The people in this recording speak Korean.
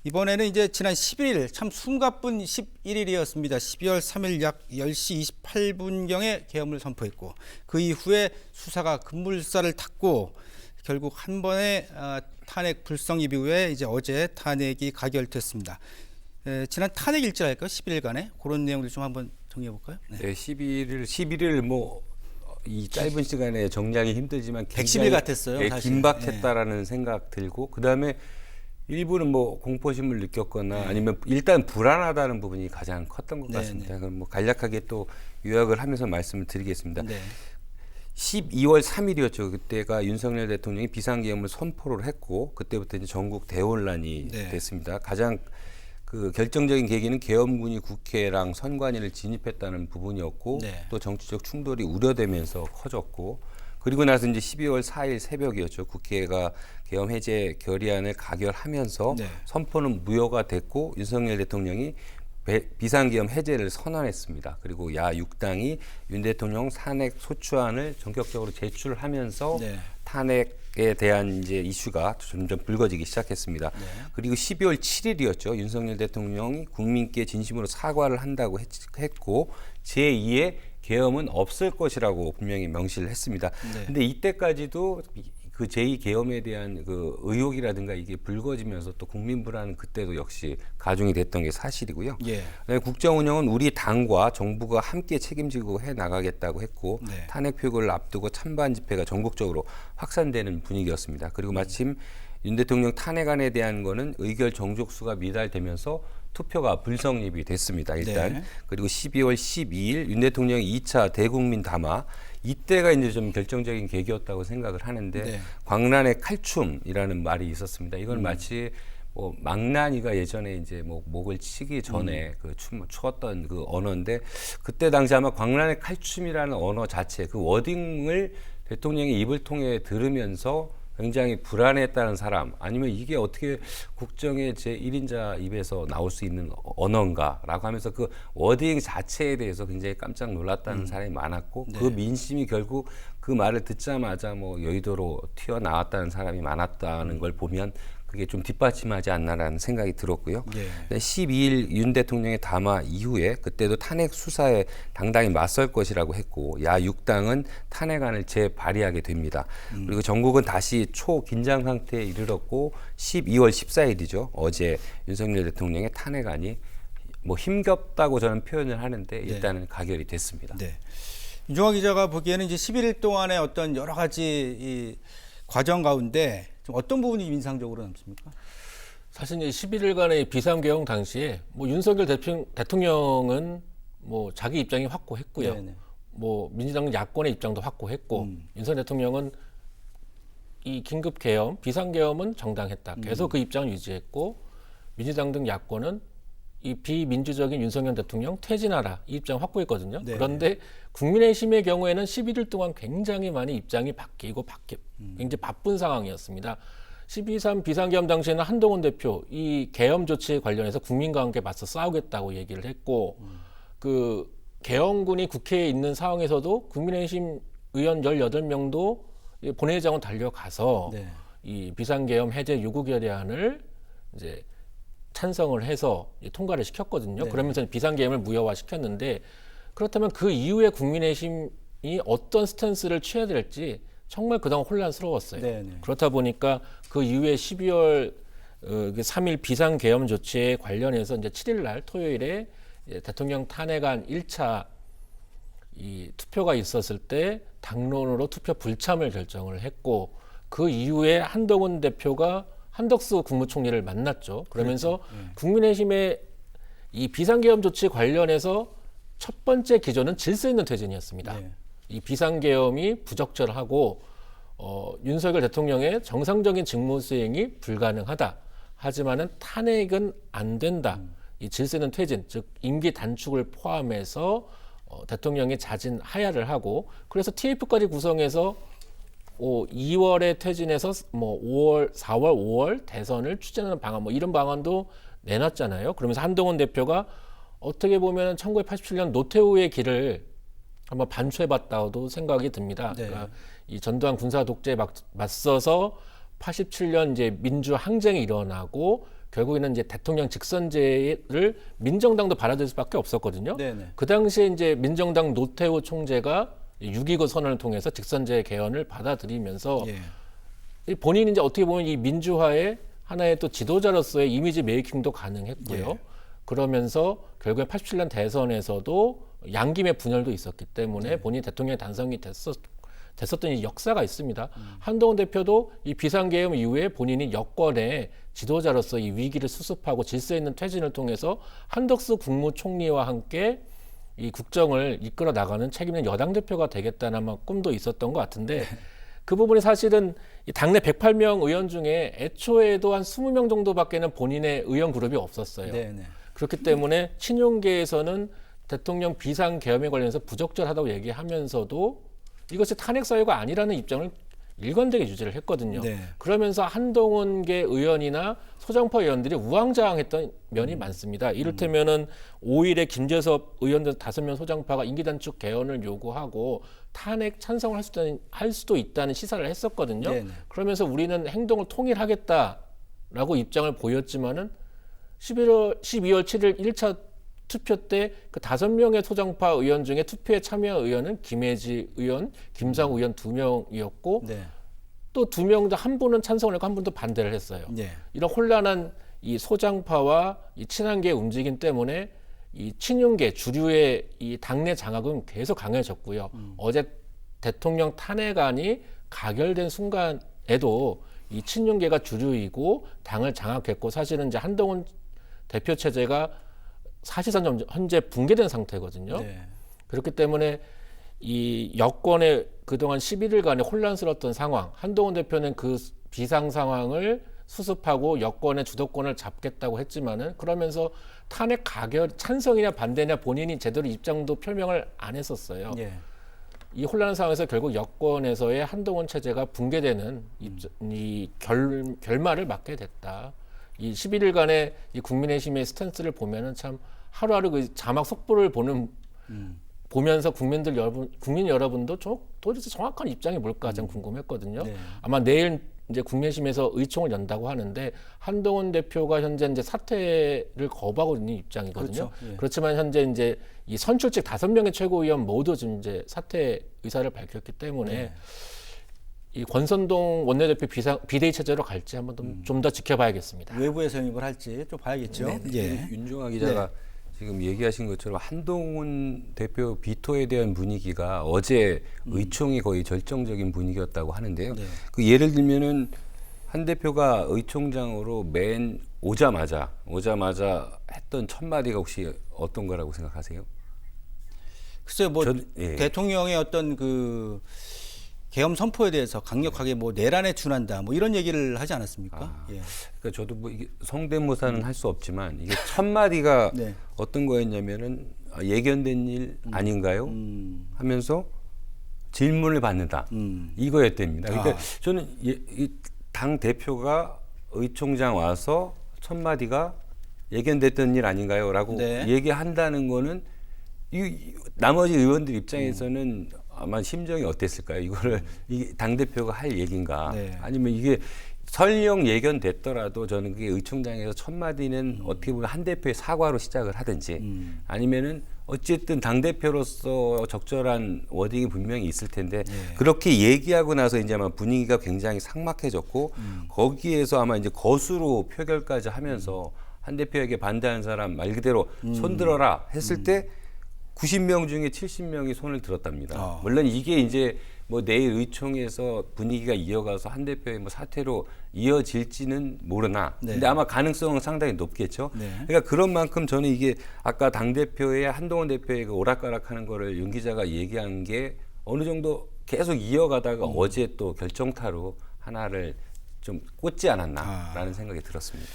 이번에는 이제 지난 11일 참 숨가쁜 11일이었습니다. 12월 3일 약 10시 28분경에 계엄을 선포했고 그 이후에 수사가 급물살을 탔고 결국 한 번의 탄핵 불성립 이후에 이제 어제 탄핵이 가결됐습니다. 지난 탄핵 일지랄까요? 11일간에 그런 내용들 좀 한번 정리해 볼까요? 네, 11일 이 짧은 시간에 정리하기 힘들지만 110일 같았어요. 예, 사실. 긴박했다라는 생각 들고 그다음에 일부는 공포심을 느꼈거나 아니면 일단 불안하다는 부분이 가장 컸던 것 같습니다. 그럼 간략하게 또 요약을 하면서 말씀을 드리겠습니다. 네. 12월 3일이었죠. 그때가 윤석열 대통령이 비상계엄을 선포를 했고 그때부터 이제 전국 대혼란이 됐습니다. 가장 그 결정적인 계기는 계엄군이 국회랑 선관위를 진입했다는 부분이었고 또 정치적 충돌이 우려되면서 커졌고 그리고 나서 이제 12월 4일 새벽이었죠. 국회가 계엄 해제 결의안을 가결하면서 선포는 무효가 됐고 윤석열 대통령이 비상계엄 해제를 선언했습니다. 그리고 야 6당이 윤 대통령 탄핵 소추안을 전격적으로 제출하면서 탄핵에 대한 이제 이슈가 점점 불거지기 시작했습니다. 그리고 12월 7일이었죠. 윤석열 대통령이 국민께 진심으로 사과를 한다고 했고 제2의 계엄은 없을 것이라고 분명히 명시를 했습니다. 근데 이때까지도 그 제2계엄에 대한 그 의혹이라든가 이게 불거지면서 또 국민 불안은 그때도 역시 가중이 됐던 게 사실이고요. 국정 운영은 우리 당과 정부가 함께 책임지고 해 나가겠다고 했고 탄핵 표결을 앞두고 찬반 집회가 전국적으로 확산되는 분위기였습니다. 그리고 마침 윤 대통령 탄핵안에 대한 거는 의결 정족수가 미달되면서 투표가 불성립이 됐습니다. 일단 그리고 12월 12일 윤 대통령이 2차 대국민 담화 이때가 이제 좀 결정적인 계기였다고 생각을 하는데 광란의 칼춤이라는 말이 있었습니다. 이건 마치 망나니가 예전에 이제 목을 치기 전에 그 춤을 추었던 그 언어인데 그때 당시 아마 광란의 칼춤이라는 언어 자체 그 워딩을 대통령의 입을 통해 들으면서 굉장히 불안했다는 사람 아니면 이게 어떻게 국정의 제1인자 입에서 나올 수 있는 언어인가라고 하면서 그 워딩 자체에 대해서 굉장히 깜짝 놀랐다는 사람이 많았고 그 민심이 결국 그 말을 듣자마자 여의도로 튀어나왔다는 사람이 많았다는 걸 보면 그게 좀 뒷받침하지 않나라는 생각이 들었고요. 12일 윤 대통령의 담화 이후에 그때도 탄핵 수사에 당당히 맞설 것이라고 했고 야 6당은 탄핵안을 재발의하게 됩니다. 그리고 전국은 다시 초긴장 상태에 이르렀고 12월 14일이죠. 어제 윤석열 대통령의 탄핵안이 힘겹다고 저는 표현을 하는데 일단은 가결이 됐습니다. 윤종화 기자가 보기에는 이제 11일 동안의 어떤 여러 가지 이 과정 가운데 좀 어떤 부분이 인상적으로 남습니까? 사실 이제 11일간의 비상계엄 당시에 윤석열 대통령은 자기 입장이 확고했고요. 민주당 야권의 입장도 확고했고 윤석열 대통령은 이 긴급 계엄, 비상계엄은 정당했다. 계속 그 입장을 유지했고 민주당 등 야권은 이 비민주적인 윤석열 대통령 퇴진하라 이 입장 확고했거든요. 그런데 국민의힘의 경우에는 11일 동안 굉장히 많이 입장이 바뀌고 굉장히 바쁜 상황이었습니다. 12.3 비상계엄 당시에는 한동훈 대표 이 계엄 조치에 관련해서 국민과 함께 맞서 싸우겠다고 얘기를 했고 그 계엄군이 국회에 있는 상황에서도 국민의힘 의원 18명도 본회의장으로 달려가서 이 비상계엄 해제 요구 결의안을 이제 찬성을 해서 통과를 시켰거든요. 그러면서 비상계엄을 무효화시켰는데 그렇다면 그 이후에 국민의힘이 어떤 스탠스를 취해야 될지 정말 그동안 혼란스러웠어요. 그렇다 보니까 그 이후에 12월 3일 비상계엄 조치에 관련해서 이제 7일 날 토요일에 대통령 탄핵안 1차 이 투표가 있었을 때 당론으로 투표 불참을 결정을 했고 그 이후에 한동훈 대표가 한덕수 국무총리를 만났죠. 그러면서 국민의힘의 이 비상계엄 조치 관련해서 첫 번째 기조는 질서 있는 퇴진이었습니다. 이 비상계엄이 부적절하고 윤석열 대통령의 정상적인 직무 수행이 불가능하다. 하지만은 탄핵은 안 된다. 이 질서 있는 퇴진, 즉 임기 단축을 포함해서 대통령이 자진 하야를 하고 그래서 TF까지 구성해서 2월에 퇴진해서 5월, 4월, 5월 대선을 추진하는 방안 이런 방안도 내놨잖아요. 그러면서 한동훈 대표가 어떻게 보면 1987년 노태우의 길을 한번 반추해봤다고도 생각이 듭니다. 그러니까 이 전두환 군사 독재에 맞서서 87년 이제 민주 항쟁이 일어나고 결국에는 이제 대통령 직선제를 민정당도 받아들일 수밖에 없었거든요. 네네. 그 당시에 이제 민정당 노태우 총재가 6.29 선언을 통해서 직선제 개헌을 받아들이면서 예. 이 본인이 이제 어떻게 보면 이 민주화의 하나의 또 지도자로서의 이미지 메이킹도 가능했고요. 예. 그러면서 결국에 87년 대선에서도 양김의 분열도 있었기 때문에 네. 본인이 대통령이 당선이 됐었던 이 역사가 있습니다. 한동훈 대표도 이 비상계엄 이후에 본인이 여권의 지도자로서 이 위기를 수습하고 질서 있는 퇴진을 통해서 한덕수 국무총리와 함께 이 국정을 이끌어 나가는 책임 있는 여당 대표가 되겠다는 아마 꿈도 있었던 것 같은데 그 부분이 사실은 이 당내 108명 의원 중에 애초에도 한 20명 정도밖에는 본인의 의원 그룹이 없었어요. 네네. 그렇기 때문에 친윤계에서는 대통령 비상계엄에 관련해서 부적절하다고 얘기하면서도 이것이 탄핵 사유가 아니라는 입장을 일관되게 유지를 했거든요. 네. 그러면서 한동훈계 의원이나 소장파 의원들이 우왕좌왕했던 면이 많습니다. 이를테면은 5일에 김재섭 의원 등 5명 소장파가 임기단축 개헌을 요구하고 탄핵 찬성을 할 수도 있다는 시사를 했었거든요. 네네. 그러면서 우리는 행동을 통일하겠다라고 입장을 보였지만은 12월 7일 1차 투표 때 그 5명의 소장파 의원 중에 투표에 참여한 의원은 김혜지 의원, 김상우 의원 2명이었고 네. 또 2명 중 한 분은 찬성을 했고 한 분도 반대를 했어요. 네. 이런 혼란한 이 소장파와 이 친한계의 움직임 때문에 이 친윤계 주류의 이 당내 장악은 계속 강해졌고요. 어제 대통령 탄핵안이 가결된 순간에도 이 친윤계가 주류이고 당을 장악했고 사실은 이제 한동훈 대표 체제가 사실상 현재 붕괴된 상태거든요. 네. 그렇기 때문에 이 여권의 그동안 11일간의 혼란스러웠던 상황, 한동훈 대표는 그 비상 상황을 수습하고 여권의 주도권을 잡겠다고 했지만은 그러면서 탄핵 가결 찬성이냐 반대냐 본인이 제대로 입장도 표명을 안 했었어요. 예. 이 혼란한 상황에서 결국 여권에서의 한동훈 체제가 붕괴되는 이 결말을 맞게 됐다. 이 11일간의 이 국민의힘의 스탠스를 보면은 참 하루하루 그 자막 속보를 보면서 국민 여러분도 도대체 정확한 입장이 뭘까 가장 궁금했거든요. 네. 아마 내일 이제 국민의힘에서 의총을 연다고 하는데 한동훈 대표가 현재 이제 사퇴를 거부하고 있는 입장이거든요. 그렇죠. 예. 그렇지만 현재 이제 이 선출직 5명의 최고위원 모두 지금 이제 사퇴 의사를 밝혔기 때문에 네. 이 권선동 원내대표 비대위 체제로 갈지 한번 좀 더 지켜봐야겠습니다. 외부에서 영입을 할지 좀 봐야겠죠. 예. 윤종아 기자가 지금 얘기하신 것처럼 한동훈 대표 비토에 대한 분위기가 어제 의총이 거의 절정적인 분위기였다고 하는데요. 네. 그 예를 들면은 한 대표가 의총장으로 맨 오자마자 했던 첫 마디가 혹시 어떤 거라고 생각하세요? 글쎄요, 뭐 예. 대통령의 어떤 그 계엄 선포에 대해서 강력하게 뭐 내란에 준한다, 뭐 이런 얘기를 하지 않았습니까? 예. 그러니까 저도 뭐 이게 성대모사는 할 수 없지만 이게 첫 마디가 네. 어떤 거였냐면은 예견된 일 아닌가요? 하면서 질문을 받는다. 이거였답니다. 그러니까 저는 이 당 대표가 의총장 와서 첫 마디가 예견됐던 일 아닌가요?라고 네. 얘기한다는 거는 이 나머지 의원들 입장에서는 아마 심정이 어땠을까요? 이거를 당 대표가 할 얘기인가? 네. 아니면 이게 설령 예견됐더라도 저는 그게 의총장에서 첫 마디는 어떻게 보면 한 대표의 사과로 시작을 하든지 아니면은 어쨌든 당 대표로서 적절한 워딩이 분명히 있을 텐데 그렇게 얘기하고 나서 이제 아마 분위기가 굉장히 삭막해졌고 거기에서 아마 이제 거수로 표결까지 하면서 한 대표에게 반대하는 사람 말 그대로 손 들어라 했을 때 90명 중에 70명이 손을 들었답니다. 물론 이게 이제 뭐 내일 의총에서 분위기가 이어가서 한 대표의 뭐 사퇴로 이어질지는 모르나. 네. 근데 아마 가능성은 상당히 높겠죠. 네. 그러니까 그런 만큼 저는 이게 아까 당 대표의 한동훈 대표의 그 오락가락하는 거를 윤 기자가 얘기한 게 어느 정도 계속 이어가다가 어제 또 결정타로 하나를 좀 꽂지 않았나라는 생각이 들었습니다.